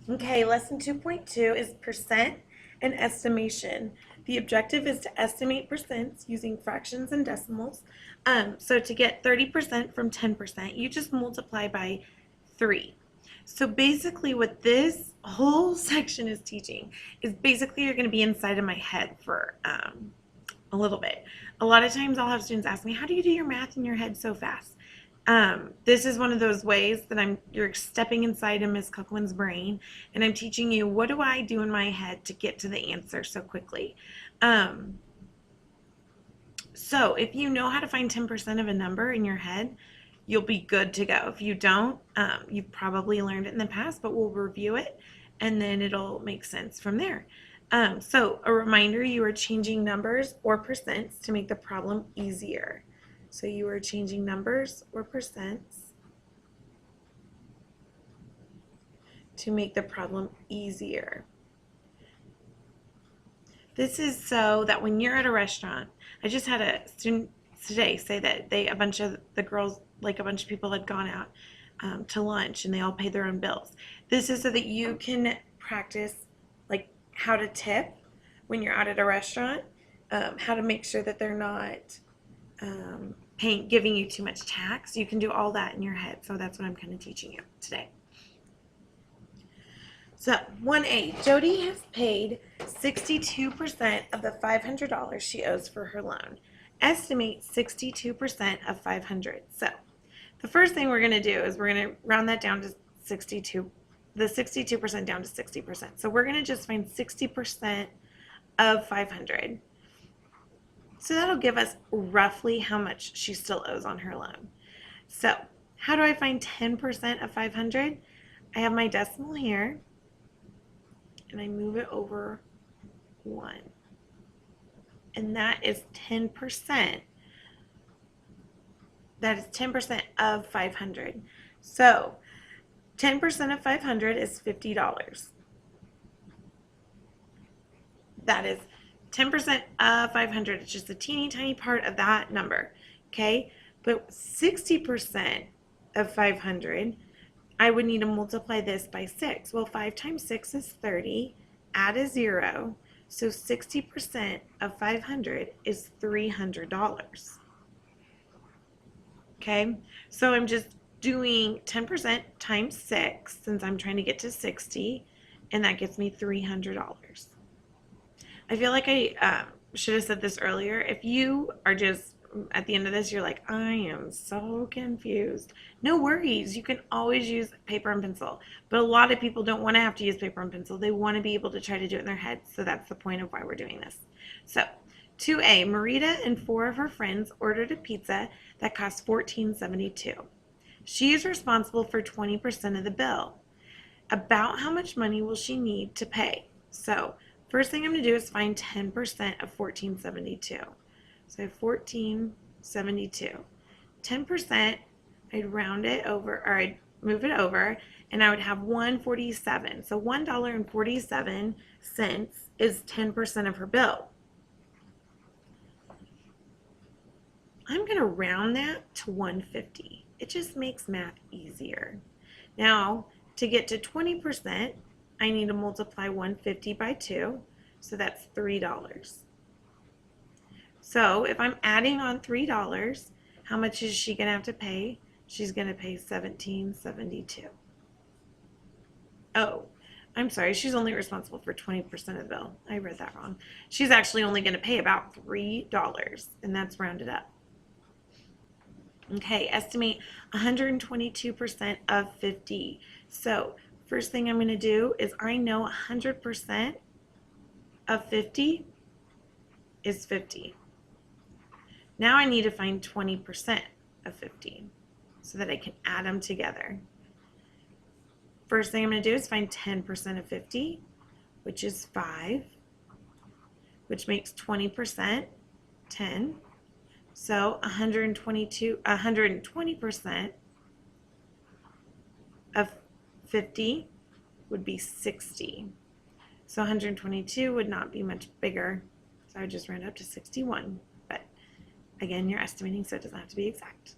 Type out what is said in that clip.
Okay, lesson 2.2 is percent and estimation. The objective is to estimate percents using fractions and decimals. So to get 30% from 10%, you just multiply by 3. So basically what this whole section is teaching is basically you're going to be inside of my head for a little bit. A lot of times I'll have students ask me, how do you do your math in your head so fast? This is one of those ways that you're stepping inside of Miss Cooklin's brain, and I'm teaching you what do I do in my head to get to the answer so quickly. So if you know how to find 10% of a number in your head, you'll be good to go. If you don't, you've probably learned it in the past, but we'll review it and then it'll make sense from there. So a reminder, you are changing numbers or percents to make the problem easier. So you are changing numbers or percents to make the problem easier. This is so that when you're at a restaurant, I just had a student today say that a bunch of the girls, like a bunch of people had gone out to lunch and they all paid their own bills. This is so that you can practice like how to tip when you're out at a restaurant, how to make sure that they're not giving you too much tax. You can do all that in your head. So that's what I'm kind of teaching you today. So 1A, Jody has paid 62% of the $500 she owes for her loan. Estimate 62% of 500. So the first thing we're going to do is we're going to round that down to 62, the 62% down to 60%. So we're going to just find 60% of 500. So that'll give us roughly how much she still owes on her loan. So how do I find 10% of 500? I have my decimal here, and I move it over 1. And that is 10%. That is 10% of 500. So 10% of 500 is $50. That is 10% of 500. It's just a teeny tiny part of that number. Okay? But 60% of 500, I would need to multiply this by 6. Well, 5 times 6 is 30. Add a 0. So 60% of 500 is $300. Okay? So I'm just doing 10% times 6 since I'm trying to get to 60, and that gets me $300. I feel like I should have said this earlier. If you are just at the end of this, you're like, I am so confused. No worries. You can always use paper and pencil. But a lot of people don't want to have to use paper and pencil. They want to be able to try to do it in their head. So that's the point of why we're doing this. So 2A, Marita and 4 of her friends ordered a pizza that cost $14.72. She is responsible for 20% of the bill. About how much money will she need to pay? So first thing I'm going to do is find 10% of $14.72. So 14.72. 10%, I'd round it over, or I'd move it over, and I would have 147. So $1.47 is 10% of her bill. I'm going to round that to 150. It just makes math easier. Now, to get to 20%, I need to multiply 150 by 2, so that's $3. So if I'm adding on $3, how much is she going to have to pay? She's going to pay $17.72. Oh, I'm sorry, she's only responsible for 20% of the bill. I read that wrong. She's actually only going to pay about $3, and that's rounded up. Okay, estimate 122% of 50. So first thing I'm going to do is I know 100% of 50 is 50. Now I need to find 20% of 50 so that I can add them together. First thing I'm going to do is find 10% of 50, which is 5, which makes 20%, 10. So 120% of 50 would be 60. So 122 would not be much bigger. So I would just round up to 61. But again, you're estimating, so it doesn't have to be exact.